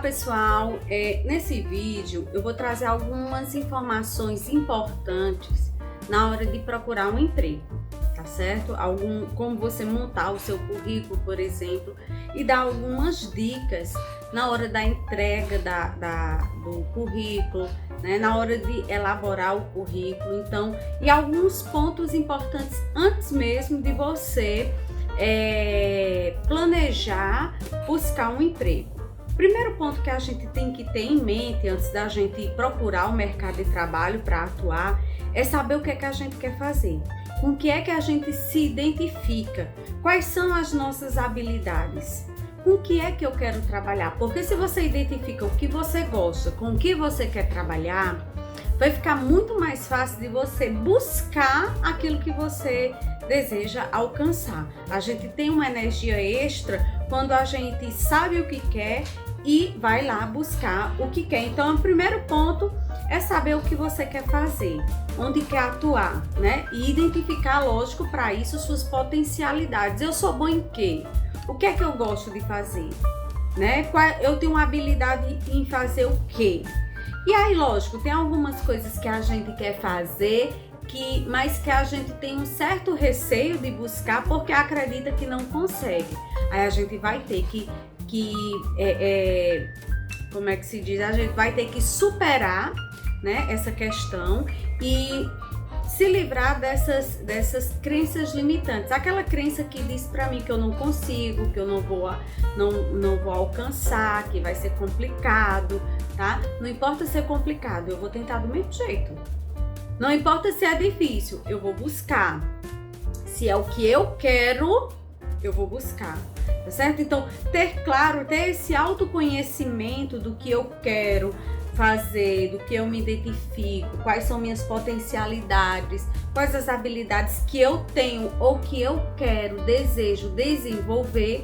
pessoal, nesse vídeo eu vou trazer algumas informações importantes na hora de procurar um emprego, tá certo? Como você montar o seu currículo, por exemplo, e dar algumas dicas na hora da entrega do currículo, né? Na hora de elaborar o currículo, então, e alguns pontos importantes antes mesmo de você planejar buscar um emprego. Primeiro ponto que a gente tem que ter em mente antes da gente procurar o mercado de trabalho para atuar é saber o que é que a gente quer fazer, com o que é que a gente se identifica, quais são as nossas habilidades, com o que é que eu quero trabalhar. Porque se você identifica o que você gosta, com o que você quer trabalhar, vai ficar muito mais fácil de você buscar aquilo que você deseja alcançar. A gente tem uma energia extra quando a gente sabe o que quer e vai lá buscar o que quer. Então, o primeiro ponto é saber o que você quer fazer, onde quer atuar, né? E identificar, lógico, para isso suas potencialidades. Eu sou bom em quê? O que é que eu gosto de fazer? Né? Eu tenho uma habilidade em fazer o quê? E aí, lógico, tem algumas coisas que a gente quer fazer, mas que a gente tem um certo receio de buscar porque acredita que não consegue. Aí a gente vai ter como é que se diz? A gente vai ter que superar, né, essa questão e se livrar dessas crenças limitantes. Aquela crença que diz pra mim que eu não consigo, que eu não vou alcançar, que vai ser complicado, tá? Não importa se é complicado, eu vou tentar do mesmo jeito. Não importa se é difícil, eu vou buscar. Se é o que eu quero, eu vou buscar, tá certo? Então, ter esse autoconhecimento do que eu quero fazer, do que eu me identifico, quais são minhas potencialidades, quais as habilidades que eu tenho ou que eu quero, desejo desenvolver,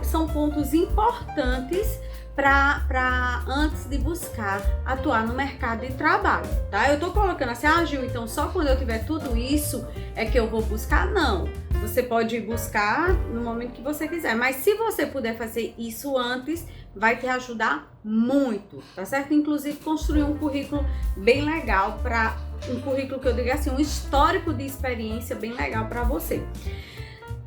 são pontos importantes para antes de buscar atuar no mercado de trabalho, tá? Eu tô colocando assim, Gil, então só quando eu tiver tudo isso é que eu vou buscar? Não, você pode buscar no momento que você quiser, mas se você puder fazer isso antes, vai te ajudar muito, tá certo? Inclusive construir um currículo bem legal, um currículo que eu digo assim, um histórico de experiência bem legal para você.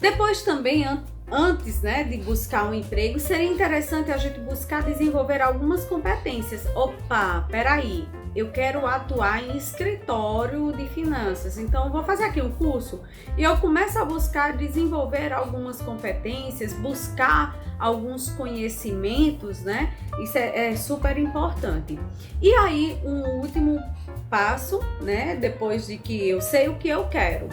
Depois também, antes, né, de buscar um emprego, seria interessante a gente buscar desenvolver algumas competências. Opa, peraí, eu quero atuar em escritório de finanças, então eu vou fazer aqui um curso e eu começo a buscar desenvolver algumas competências, buscar alguns conhecimentos, né? Isso é super importante. E aí, um último passo, né, depois de que eu sei o que eu quero,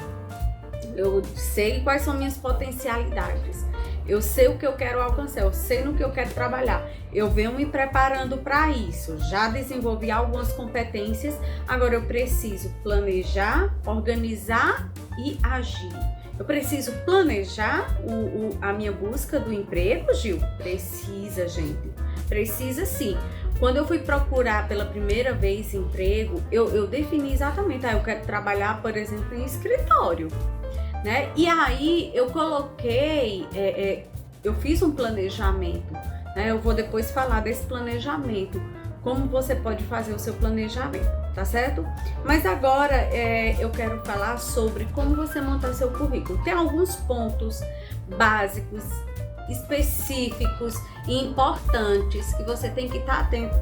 eu sei quais são minhas potencialidades, eu sei o que eu quero alcançar, eu sei no que eu quero trabalhar, eu venho me preparando para isso, já desenvolvi algumas competências, agora eu preciso planejar, organizar e agir. Eu preciso planejar a minha busca do emprego, Gil? Precisa, gente. Precisa sim. Quando eu fui procurar pela primeira vez emprego, eu defini exatamente, eu quero trabalhar, por exemplo, em escritório, né? E aí eu coloquei, eu fiz um planejamento, né? Eu vou depois falar desse planejamento, como você pode fazer o seu planejamento, tá certo? Mas agora eu quero falar sobre como você montar seu currículo. Tem alguns pontos básicos, específicos e importantes que você tem que estar atento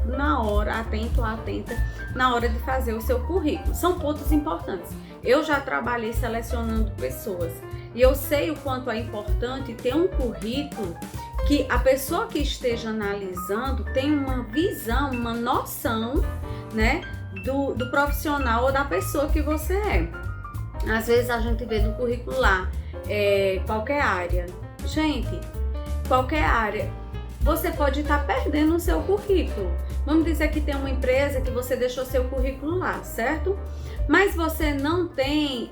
atenta na hora de fazer o seu currículo. São pontos importantes. Eu já trabalhei selecionando pessoas e eu sei o quanto é importante ter um currículo que a pessoa que esteja analisando tem uma visão, uma noção, né, do profissional ou da pessoa que você é. Às vezes a gente vê no currículo lá, qualquer área. Gente, qualquer área, você pode estar perdendo o seu currículo. Vamos dizer que tem uma empresa que você deixou seu currículo lá, certo? Mas você não tem,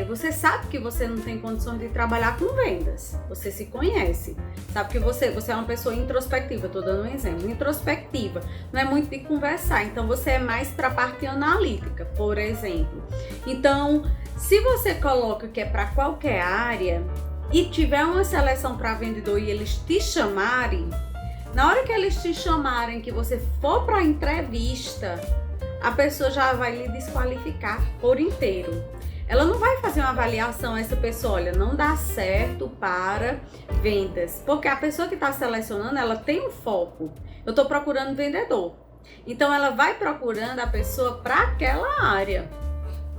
você sabe que você não tem condições de trabalhar com vendas. Você se conhece, sabe que você é uma pessoa introspectiva, estou dando um exemplo, introspectiva, não é muito de conversar, então você é mais para a parte analítica, por exemplo. Então, se você coloca que é para qualquer área e tiver uma seleção para vendedor e eles te chamarem, Na hora que eles te chamarem, que você for para a entrevista, a pessoa já vai lhe desqualificar por inteiro. Ela não vai fazer uma avaliação, essa pessoa, olha, não dá certo para vendas. Porque a pessoa que está selecionando, ela tem um foco. Eu estou procurando vendedor. Então, ela vai procurando a pessoa para aquela área.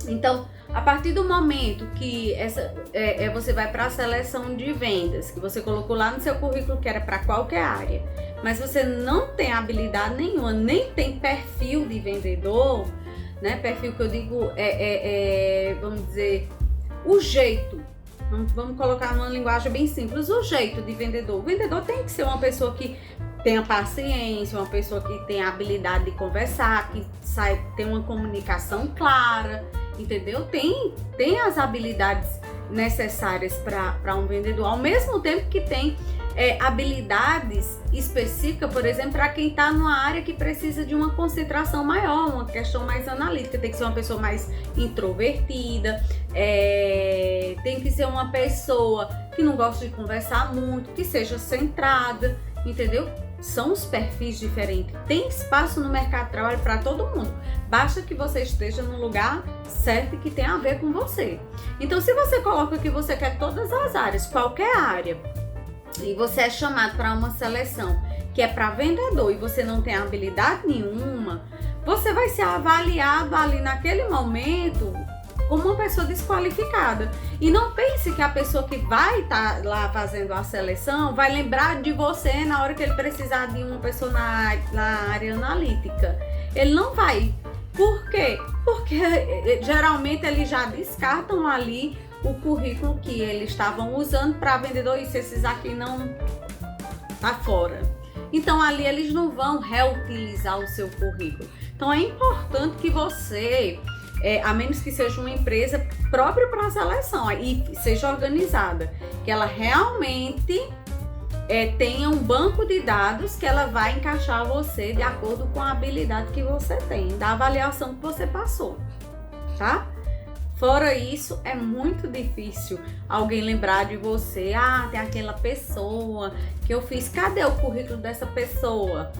Então, a partir do momento que você vai para a seleção de vendas, que você colocou lá no seu currículo que era para qualquer área, mas você não tem habilidade nenhuma, nem tem perfil de vendedor, né? Perfil que eu digo vamos dizer, o jeito. Vamos colocar numa linguagem bem simples, o jeito de vendedor. O vendedor tem que ser uma pessoa que tenha paciência, uma pessoa que tenha habilidade de conversar, que tem uma comunicação clara, entendeu? Tem as habilidades necessárias para um vendedor, ao mesmo tempo que tem habilidades específicas, por exemplo, para quem está numa área que precisa de uma concentração maior, uma questão mais analítica, tem que ser uma pessoa mais introvertida, tem que ser uma pessoa que não gosta de conversar muito, que seja centrada, entendeu? São os perfis diferentes. Tem espaço no mercado de trabalho para todo mundo. Basta que você esteja no lugar certo e que tenha a ver com você. Então, se você coloca que você quer todas as áreas, qualquer área, e você é chamado para uma seleção que é para vendedor e você não tem habilidade nenhuma, você vai ser avaliado ali naquele momento como uma pessoa desqualificada. E não pense que a pessoa que vai estar lá fazendo a seleção vai lembrar de você na hora que ele precisar de uma pessoa na área analítica. Ele não vai. Por quê? Porque geralmente eles já descartam ali o currículo que eles estavam usando para vendedor, e se esses aqui não tá fora. Então ali eles não vão reutilizar o seu currículo. Então é importante que você, a menos que seja uma empresa própria para a seleção e seja organizada, que ela realmente tenha um banco de dados que ela vai encaixar você de acordo com a habilidade que você tem, da avaliação que você passou, tá? Fora isso, é muito difícil alguém lembrar de você. Ah, tem aquela pessoa que eu fiz, cadê o currículo dessa pessoa?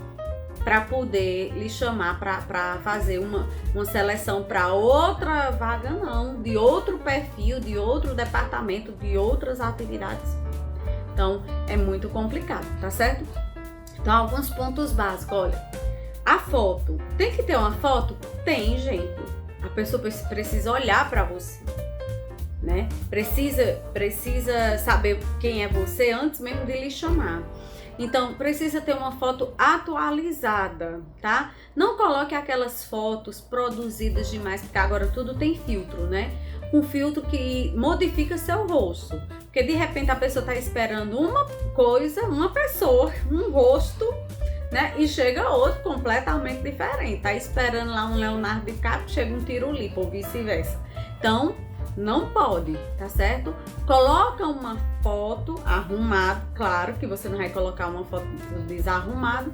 Para poder lhe chamar para fazer uma seleção para outra vaga, não, de outro perfil, de outro departamento, de outras atividades. Então, é muito complicado, tá certo? Então, alguns pontos básicos, olha, a foto, tem que ter uma foto? Tem, gente. A pessoa precisa olhar para você, né? Precisa saber quem é você antes mesmo de lhe chamar. Então, precisa ter uma foto atualizada, tá? Não coloque aquelas fotos produzidas demais, porque agora tudo tem filtro, né? Um filtro que modifica seu rosto. Porque de repente a pessoa tá esperando uma coisa, uma pessoa, um rosto, né? E chega outro completamente diferente. Tá esperando lá um Leonardo DiCaprio, chega um Tirolipa ou vice-versa. Então, não pode, tá certo? Coloca uma foto arrumada, claro que você não vai colocar uma foto desarrumada,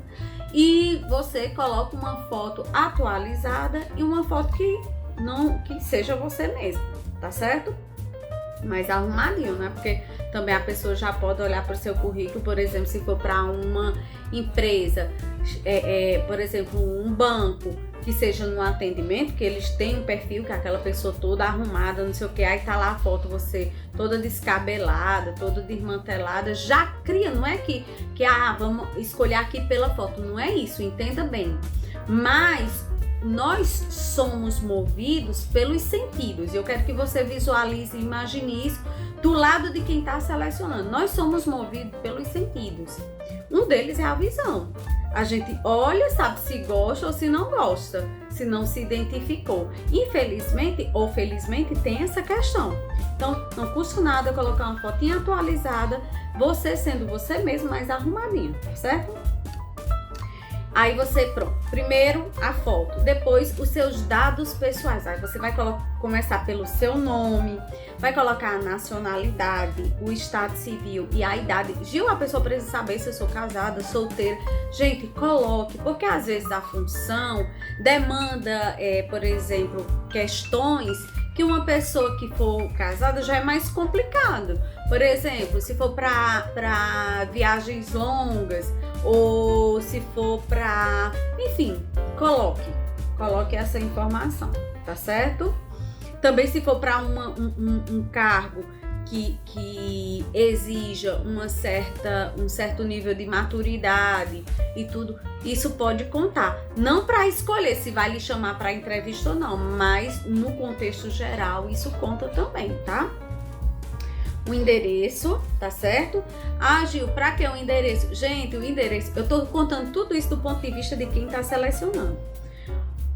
e você coloca uma foto atualizada e uma foto que seja você mesmo, tá certo? Mais arrumadinho, né? Porque também a pessoa já pode olhar para o seu currículo, por exemplo, se for para uma empresa, por exemplo, um banco, que seja no atendimento, que eles têm um perfil, que é aquela pessoa toda arrumada, não sei o que, aí tá lá a foto, você toda descabelada, toda desmantelada, já cria, não é que vamos escolher aqui pela foto, não é isso, entenda bem. Mas nós somos movidos pelos sentidos, e eu quero que você visualize e imagine isso do lado de quem está selecionando. Nós somos movidos pelos sentidos. Um deles é a visão. A gente olha, sabe se gosta ou se não gosta, se não se identificou. Infelizmente ou felizmente tem essa questão. Então, não custa nada colocar uma fotinha atualizada, você sendo você mesmo mais arrumadinho, tá certo? Aí você, pronto, primeiro a foto, depois os seus dados pessoais. Aí você vai começar pelo seu nome, vai colocar a nacionalidade, o estado civil e a idade. Gil, a pessoa precisa saber se eu sou casada, solteira. Gente, coloque, porque às vezes a função demanda, por exemplo, questões que uma pessoa que for casada já é mais complicado. Por exemplo, se for para viagens longas ou se for para, enfim, coloque essa informação, tá certo? Também se for para um cargo que exija um certo nível de maturidade e tudo, isso pode contar. Não para escolher se vai lhe chamar para entrevista ou não, mas no contexto geral isso conta também, tá? O endereço, tá certo? Ah, Gil, para que o endereço? Gente, o endereço, eu tô contando tudo isso do ponto de vista de quem tá selecionando.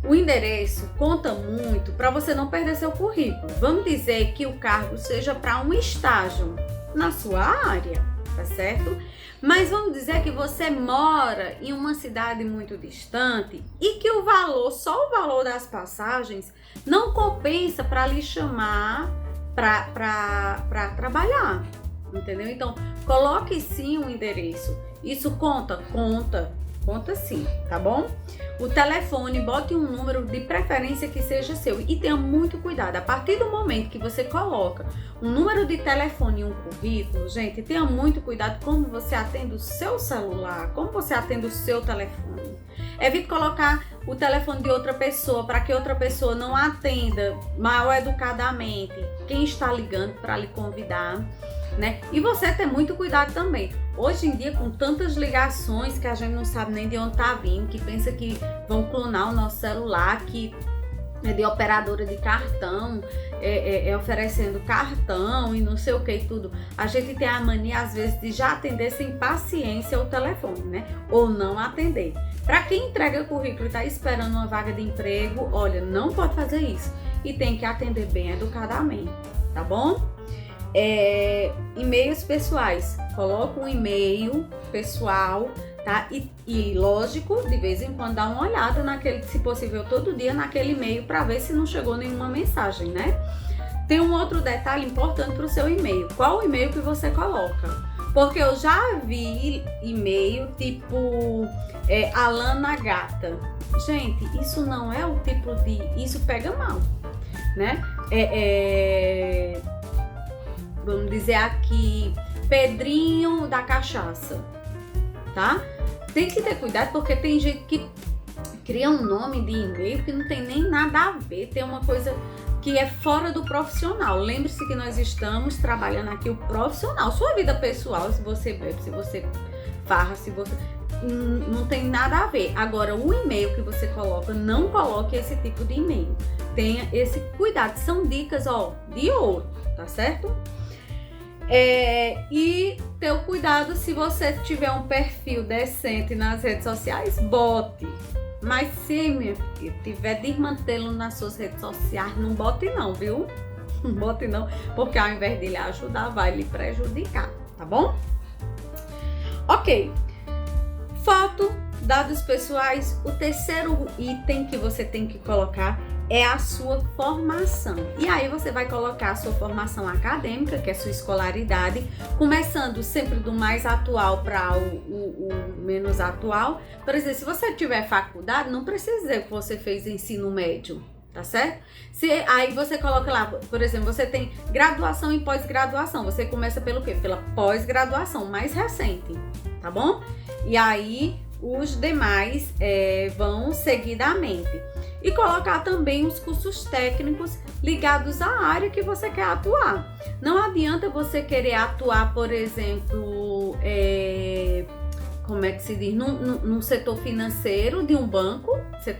O endereço conta muito para você não perder seu currículo. Vamos dizer que o cargo seja para um estágio na sua área, tá certo? Mas vamos dizer que você mora em uma cidade muito distante e que só o valor das passagens não compensa para lhe chamar para trabalhar, entendeu? Então, coloque sim o endereço. Isso conta sim, tá bom? O telefone, bote um número de preferência que seja seu e tenha muito cuidado. A partir do momento que você coloca um número de telefone e um currículo, gente, tenha muito cuidado como você atende o seu celular, como você atende o seu telefone. Evite colocar o telefone de outra pessoa para que outra pessoa não atenda mal educadamente quem está ligando para lhe convidar, né? E você ter muito cuidado também. Hoje em dia, com tantas ligações que a gente não sabe nem de onde tá vindo, que pensa que vão clonar o nosso celular, que é de operadora de cartão, oferecendo cartão e não sei o que e tudo. A gente tem a mania, às vezes, de já atender sem paciência o telefone, né? Ou não atender. Para quem entrega currículo e tá esperando uma vaga de emprego, olha, não pode fazer isso. E tem que atender bem educadamente, tá bom? E-mails pessoais, coloca um e-mail pessoal, tá? E lógico, de vez em quando dá uma olhada naquele, se possível todo dia naquele e-mail para ver se não chegou nenhuma mensagem, né? Tem um outro detalhe importante para o seu e-mail. Qual o e-mail que você coloca? Porque eu já vi e-mail tipo Alana Gata. Gente, isso não é o tipo de... Isso pega mal, né? Vamos dizer aqui, Pedrinho da Cachaça, tá? Tem que ter cuidado porque tem gente que cria um nome de e-mail que não tem nem nada a ver, tem uma coisa que é fora do profissional. Lembre-se que nós estamos trabalhando aqui o profissional, sua vida pessoal, se você bebe, se você farra, se você... não tem nada a ver. Agora, o e-mail que você coloca, não coloque esse tipo de e-mail. Tenha esse cuidado, são dicas, ó, de ouro, tá certo? E ter o cuidado, se você tiver um perfil decente nas redes sociais, bote. Mas se, meu filho, tiver desmantelo nas suas redes sociais, não bote não, viu? Não bote não, porque ao invés de lhe ajudar, vai lhe prejudicar, tá bom? Ok. Foto, dados pessoais. O terceiro item que você tem que colocar é a sua formação. E aí você vai colocar a sua formação acadêmica, que é a sua escolaridade, começando sempre do mais atual para o menos atual. Por exemplo, se você tiver faculdade, não precisa dizer que você fez ensino médio, tá certo? Aí você coloca lá, por exemplo, você tem graduação e pós-graduação. Você começa pelo quê? Pela pós-graduação mais recente, tá bom? E aí os demais vão seguidamente. E colocar também os cursos técnicos ligados à área que você quer atuar. Não adianta você querer atuar, por exemplo, como é que se diz? Num setor financeiro de um banco. Você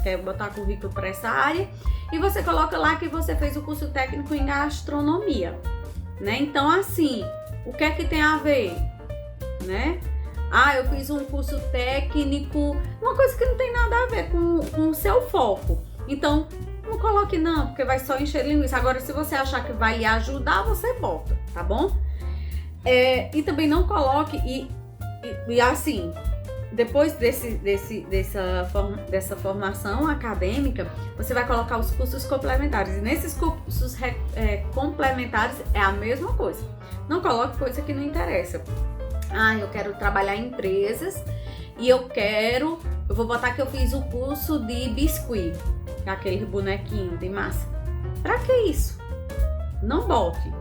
quer botar currículo para essa área e você coloca lá que você fez o curso técnico em gastronomia, né? Então, assim, o que é que tem a ver, né? Ah, eu fiz um curso técnico, uma coisa que não tem nada a ver com o seu foco. Então, não coloque não, porque vai só encher linguiça. Agora, se você achar que vai lhe ajudar, você bota, tá bom? E também não coloque, e assim, depois dessa formação acadêmica, você vai colocar os cursos complementares. E nesses cursos complementares é a mesma coisa. Não coloque coisa que não interessa. Ah, eu quero trabalhar em empresas e eu vou botar que eu fiz o curso de biscuit, aquele bonequinho de massa. Pra que isso? Não bote,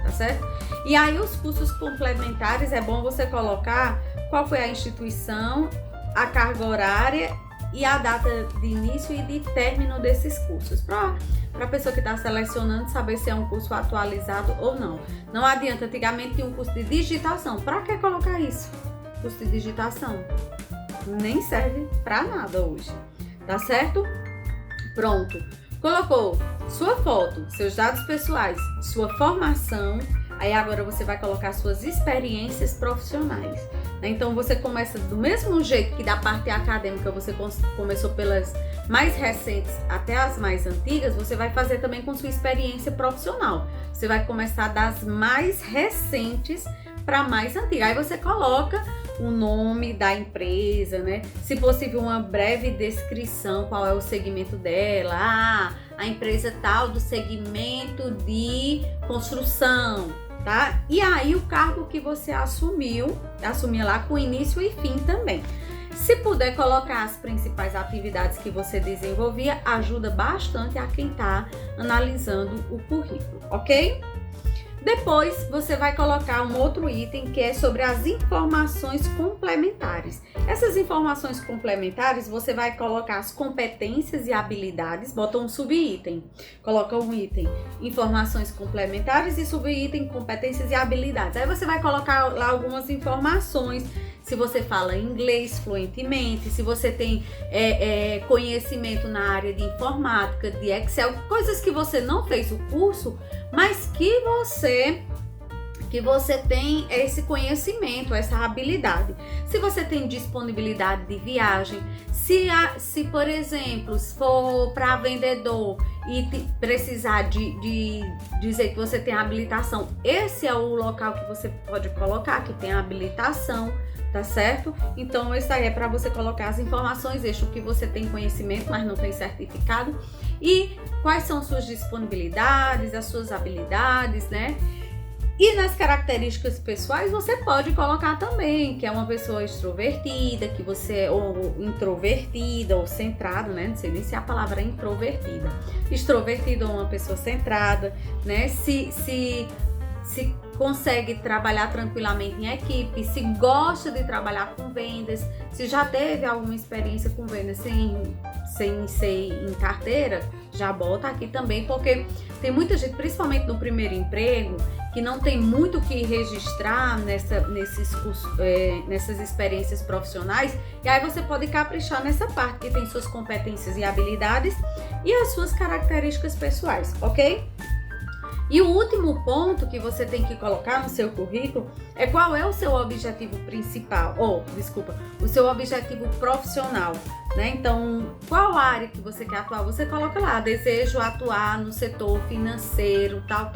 tá certo? E aí os cursos complementares é bom você colocar qual foi a instituição, a carga horária e a data de início e de término desses cursos, para a pessoa que está selecionando saber se é um curso atualizado ou não. Não adianta, antigamente tinha um curso de digitação, para que colocar isso? Curso de digitação nem serve para nada hoje, tá certo? Pronto, colocou sua foto, seus dados pessoais, sua formação, aí agora você vai colocar suas experiências profissionais. Então você começa do mesmo jeito que da parte acadêmica você começou pelas mais recentes até as mais antigas, você vai fazer também com sua experiência profissional. Você vai começar das mais recentes para mais antigas. Aí você coloca o nome da empresa, né? Se possível, uma breve descrição, qual é o segmento dela. A empresa tal do segmento de construção, tá? E aí o cargo que você assumia lá com início e fim também. Se puder colocar as principais atividades que você desenvolvia, ajuda bastante a quem está analisando o currículo, ok? Depois você vai colocar um outro item que é sobre as informações complementares. Essas informações complementares você vai colocar as competências e habilidades, bota um subitem, coloca um item informações complementares e subitem competências e habilidades. Aí você vai colocar lá algumas informações, se você fala inglês fluentemente, se você tem conhecimento na área de informática, de Excel, coisas que você não fez o curso, mas que você tem esse conhecimento, essa habilidade. Se você tem disponibilidade de viagem, se por exemplo, se for para vendedor e precisar de dizer que você tem habilitação, esse é o local que você pode colocar, que tem habilitação, tá certo? Então, isso aí é para você colocar as informações, deixa o que você tem conhecimento, mas não tem certificado, e quais são suas disponibilidades, as suas habilidades, né? E nas características pessoais você pode colocar também que é uma pessoa extrovertida, que você ou introvertida ou centrada, né? Não sei nem se a palavra é introvertida. Extrovertida ou uma pessoa centrada, né? Se consegue trabalhar tranquilamente em equipe, se gosta de trabalhar com vendas, se já teve alguma experiência com vendas sem ser em carteira, já bota aqui também, porque tem muita gente, principalmente no primeiro emprego, que não tem muito o que registrar nessas experiências profissionais, e aí você pode caprichar nessa parte que tem suas competências e habilidades e as suas características pessoais, ok? E o último ponto que você tem que colocar no seu currículo é qual é o seu objetivo principal, o seu objetivo profissional, né? Então, qual área que você quer atuar? Você coloca lá, desejo atuar no setor financeiro, tal,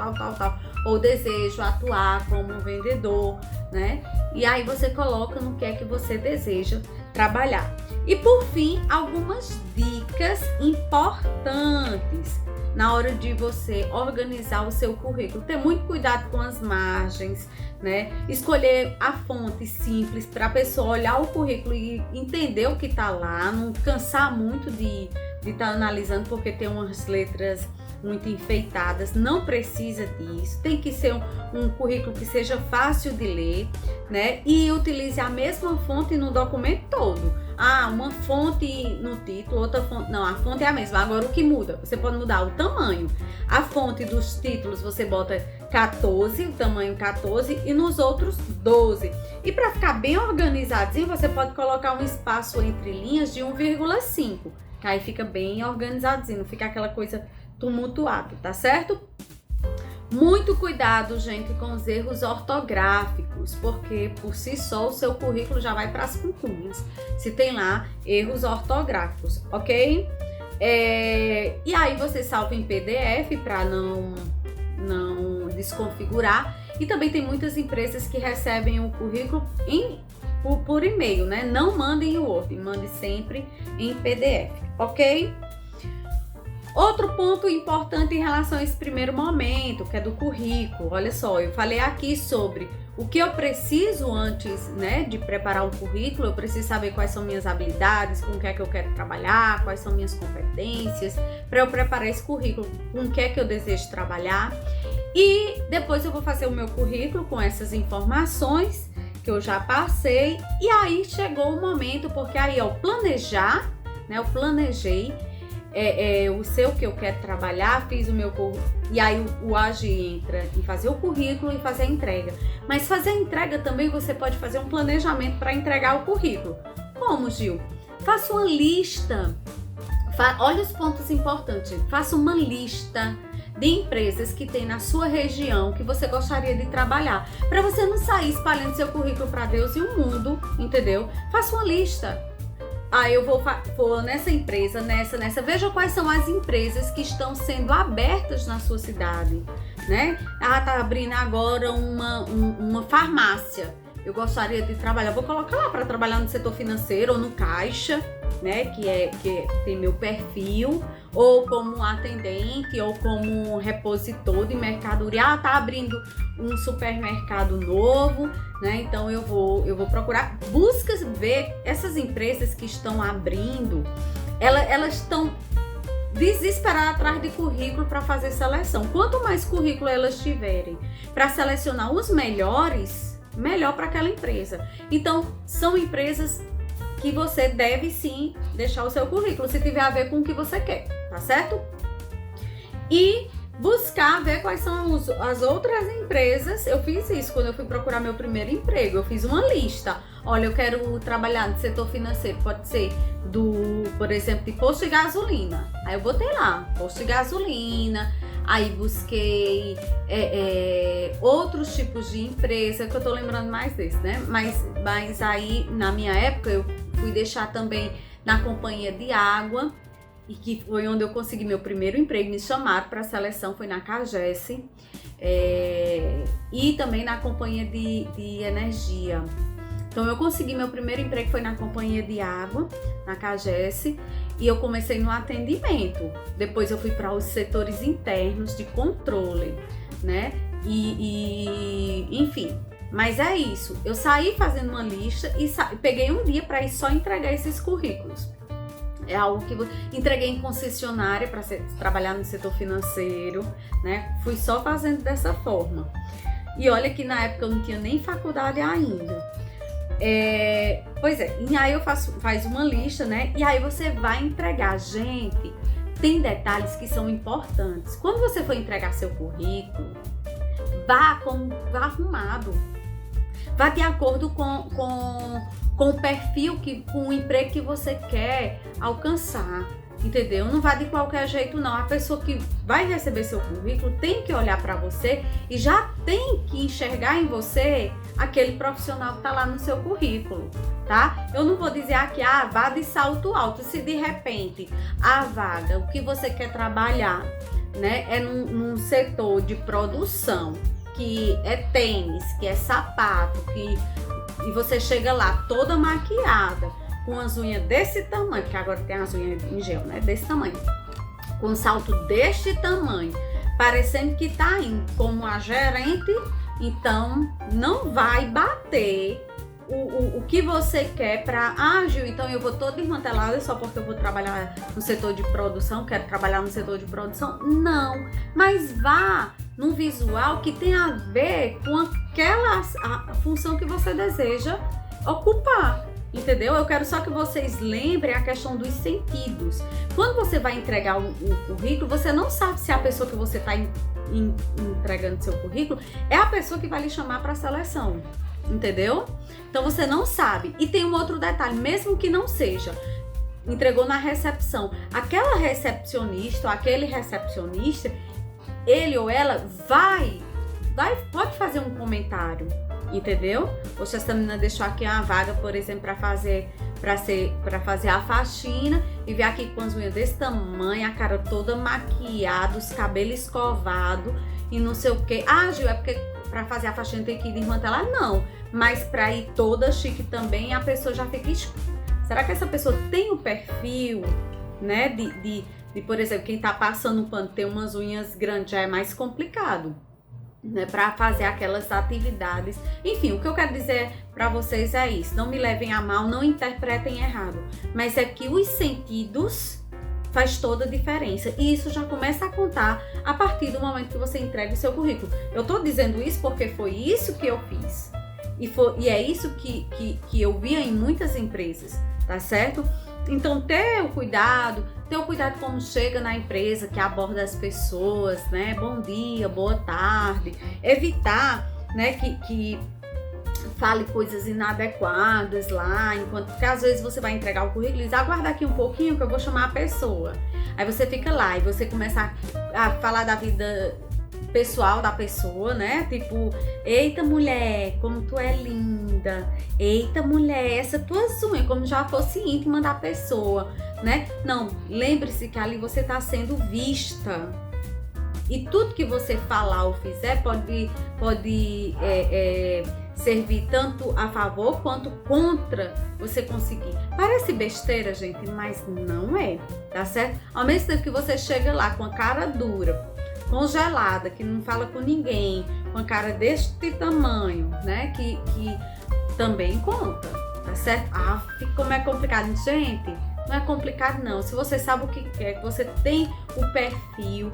ou desejo atuar como vendedor, né? E aí você coloca no que é que você deseja trabalhar. E por fim, algumas dicas importantes na hora de você organizar o seu currículo. Ter muito cuidado com as margens, né? Escolher a fonte simples para a pessoa olhar o currículo e entender o que está lá, não cansar muito de estar analisando porque tem umas letras muito enfeitadas, não precisa disso, tem que ser um currículo que seja fácil de ler, né? E utilize a mesma fonte no documento todo. Uma fonte no título, outra fonte, não, a fonte é a mesma, agora o que muda? Você pode mudar o tamanho. A fonte dos títulos você bota 14, o tamanho 14 e nos outros 12. E para ficar bem organizadinho, você pode colocar um espaço entre linhas de 1,5, que aí fica bem organizadinho, não fica aquela coisa tumultuado, tá certo? Muito cuidado, gente, com os erros ortográficos, porque por si só o seu currículo já vai para as cunhas, se tem lá erros ortográficos, ok? E aí você salva em PDF para não desconfigurar. E também tem muitas empresas que recebem o currículo por e-mail, né? Não mandem em Word, mande sempre em PDF, ok? Outro ponto importante em relação a esse primeiro momento, que é do currículo, olha só, eu falei aqui sobre O que eu preciso antes, né, de preparar um currículo, eu preciso saber quais são minhas habilidades, com o que é que eu quero trabalhar, quais são minhas competências, para eu preparar esse currículo, com o que é que eu desejo trabalhar. E depois eu vou fazer o meu currículo com essas informações que eu já passei. E aí chegou o momento, porque aí eu planejar, né, eu planejei, eu sei o que eu quero trabalhar, fiz o meu currículo, e aí o AGI entra em fazer o currículo e fazer a entrega. Mas fazer a entrega também você pode fazer um planejamento para entregar o currículo. Como, Gil? Faça uma lista, olha os pontos importantes, faça uma lista de empresas que tem na sua região que você gostaria de trabalhar, para você não sair espalhando seu currículo para Deus e o mundo, entendeu? Faça uma lista. Aí eu vou nessa empresa, nessa. Veja quais são as empresas que estão sendo abertas na sua cidade, né? Ah, tá abrindo agora uma farmácia. Eu gostaria de trabalhar, vou colocar lá para trabalhar no setor financeiro ou no caixa, né? Que tem meu perfil, ou como atendente, ou como repositor de mercadoria. Ah, tá abrindo um supermercado novo, né? Então eu vou procurar, busca ver essas empresas que estão abrindo, elas estão desesperadas atrás de currículo para fazer seleção. Quanto mais currículo elas tiverem para selecionar os melhores, melhor para aquela empresa. Então são empresas que você deve sim deixar o seu currículo, se tiver a ver com o que você quer, tá certo? E buscar ver quais são as outras empresas. Eu fiz isso quando eu fui procurar meu primeiro emprego. Eu fiz uma lista. Olha, eu quero trabalhar no setor financeiro. Pode ser por exemplo, de posto de gasolina. Aí eu botei lá, posto de gasolina. Aí busquei outros tipos de empresa, que eu tô lembrando mais desse, né? Mas aí, na minha época, eu fui deixar também na companhia de água, e que foi onde eu consegui meu primeiro emprego. Me chamaram para a seleção, foi na Cagesse, e também na companhia de energia. Então eu consegui meu primeiro emprego, foi na companhia de água, na Cagesse, e eu comecei no atendimento. Depois eu fui para os setores internos de controle, né? Enfim, mas é isso. Eu saí fazendo uma lista e peguei um dia para ir só entregar esses currículos. É algo que entreguei em concessionária para trabalhar no setor financeiro, né? Fui só fazendo dessa forma. E olha que na época eu não tinha nem faculdade ainda. Pois é, e aí eu faz uma lista, né? E aí você vai entregar. Gente, tem detalhes que são importantes. Quando você for entregar seu currículo, vá arrumado. Vá de acordo com o perfil, com o emprego que você quer alcançar, entendeu? Não vá de qualquer jeito, não. A pessoa que vai receber seu currículo tem que olhar para você e já tem que enxergar em você aquele profissional que está lá no seu currículo, tá? Eu não vou dizer aqui, vá de salto alto. Se de repente a vaga, o que você quer trabalhar, né, é num setor de produção, que é tênis, que é sapato, e você chega lá toda maquiada, com as unhas desse tamanho, porque agora tem as unhas em gel, né? Desse tamanho, com um salto deste tamanho, parecendo que tá indo como a gerente, então não vai bater o que você quer para Gil, então eu vou toda desmantelada só porque eu vou trabalhar no setor de produção, quero trabalhar no setor de produção. Não, mas vá num visual que tem a ver com a função que você deseja ocupar, entendeu? Eu quero só que vocês lembrem a questão dos sentidos. Quando você vai entregar um currículo, você não sabe se a pessoa que você está entregando seu currículo é a pessoa que vai lhe chamar para a seleção, entendeu? Então você não sabe. E tem um outro detalhe, mesmo que não seja, entregou na recepção, aquela recepcionista ou aquele recepcionista, ele ou ela pode fazer um comentário, entendeu? Poxa, essa menina deixou aqui uma vaga, por exemplo, para fazer a faxina, e ver aqui com as unhas desse tamanho, a cara toda maquiada, os cabelos escovados e não sei o que. Gil, é porque para fazer a faxina tem que desmantelar? Não, mas para ir toda chique também, a pessoa já fica... Será que essa pessoa tem o perfil, né, de por exemplo, quem tá passando um pano tem umas unhas grandes, já é mais complicado, né, para fazer aquelas atividades. Enfim, o que eu quero dizer para vocês é isso. Não me levem a mal, não interpretem errado. Mas é que os sentidos faz toda a diferença. E isso já começa a contar a partir do momento que você entrega o seu currículo. Eu tô dizendo isso porque foi isso que eu fiz. E é isso que eu via em muitas empresas, tá certo? Então, ter o cuidado como chega na empresa, que aborda as pessoas, né? Bom dia, boa tarde. Evitar, né, que fale coisas inadequadas lá, porque às vezes você vai entregar o currículo e diz, aguarda aqui um pouquinho que eu vou chamar a pessoa. Aí você fica lá e você começa a falar da vida pessoal da pessoa, né? Tipo, eita mulher, como tu é linda. Eita mulher, essa tua unha, como já fosse íntima da pessoa, né? Não, lembre-se que ali você tá sendo vista. E tudo que você falar ou fizer pode servir tanto a favor quanto contra você conseguir. Parece besteira, gente, mas não é, tá certo? Ao mesmo tempo que você chega lá com a cara dura, congelada, que não fala com ninguém, com a cara deste tamanho, né? Que também conta, tá certo? Ah, como é complicado. Gente, não é complicado não. Se você sabe o que quer, que você tem o perfil,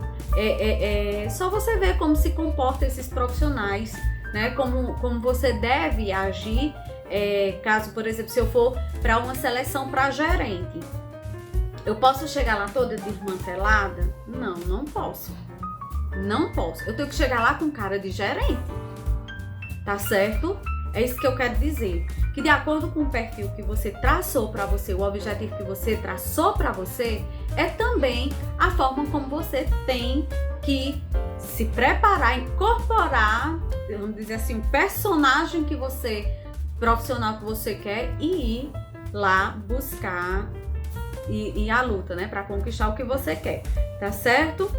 só você ver como se comportam esses profissionais, né? Como você deve agir, caso, por exemplo, se eu for para uma seleção para gerente. Eu posso chegar lá toda desmantelada? Não, não posso. Não posso. Eu tenho que chegar lá com cara de gerente. Tá certo? É isso que eu quero dizer. Que de acordo com o perfil que você traçou para você, o objetivo que você traçou para você, é também a forma como você tem que se preparar, incorporar, vamos dizer assim, o personagem que você, profissional que você quer, e ir lá buscar e a luta, né, para conquistar o que você quer, tá certo?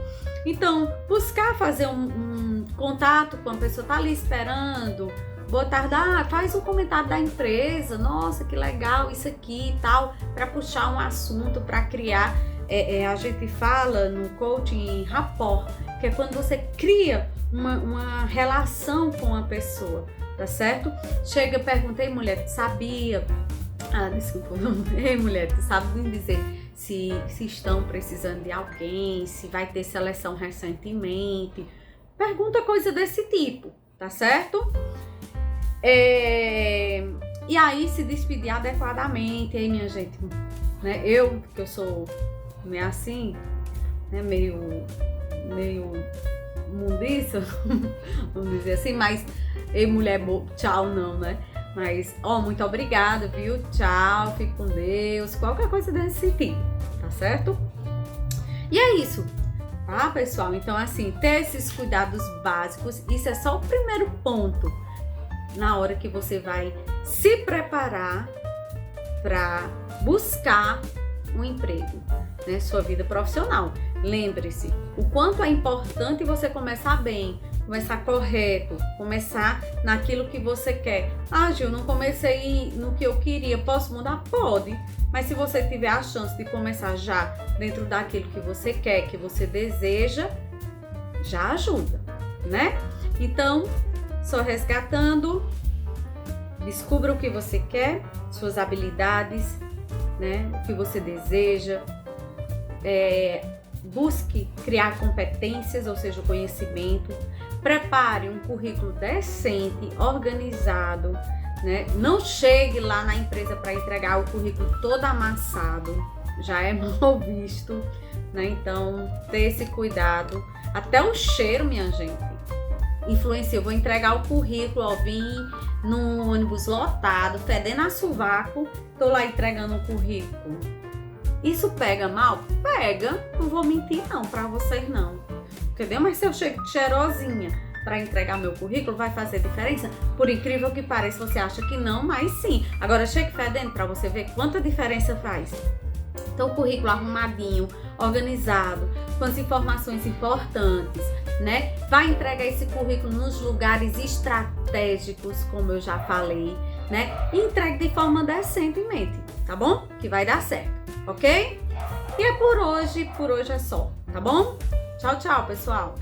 Então, buscar fazer um contato com a pessoa, tá ali esperando, boa tarde, faz um comentário da empresa, nossa, que legal isso aqui e tal, para puxar um assunto, para criar, a gente fala no coaching rapport, que é quando você cria uma relação com a pessoa, tá certo? Chega, perguntei, mulher, tu sabia? Desculpa, ei mulher, tu sabe me dizer se estão precisando de alguém, se vai ter seleção recentemente? Pergunta coisa desse tipo, tá certo? E aí se despedir adequadamente, aí minha gente, né? Que eu sou meio assim, né? Meio mundiça, vamos dizer assim, mas ei mulher, tchau não, né? Mas, muito obrigada, viu? Tchau, fique com Deus, qualquer coisa desse sentido, tá certo? E é isso, tá, pessoal? Então, assim, ter esses cuidados básicos, isso é só o primeiro ponto na hora que você vai se preparar para buscar um emprego, né? Sua vida profissional. Lembre-se, o quanto é importante você começar bem, começar correto, começar naquilo que você quer. Gil, não comecei no que eu queria, posso mudar? Pode, mas se você tiver a chance de começar já dentro daquilo que você quer, que você deseja, já ajuda, né? Então, só resgatando, descubra o que você quer, suas habilidades, né? O que você deseja, busque criar competências, ou seja, o conhecimento. Prepare um currículo decente, organizado, né? Não chegue lá na empresa para entregar o currículo todo amassado, já é mal visto, né? Então, ter esse cuidado. Até o cheiro, minha gente, influencia. Eu vou entregar o currículo, vim num ônibus lotado, fedendo a sovaco, tô lá entregando o currículo. Isso pega mal? Pega, não vou mentir não para vocês não. Entendeu? Mas se eu chego cheirosinha para entregar meu currículo, vai fazer diferença? Por incrível que pareça, você acha que não, mas sim. Agora chegue fedendo para você ver quanta diferença faz. Então, o currículo arrumadinho, organizado, com as informações importantes, né? Vai entregar esse currículo nos lugares estratégicos, como eu já falei, né? E entregue de forma decentemente, tá bom? Que vai dar certo, ok? E é por hoje é só, tá bom? Tchau, tchau, pessoal!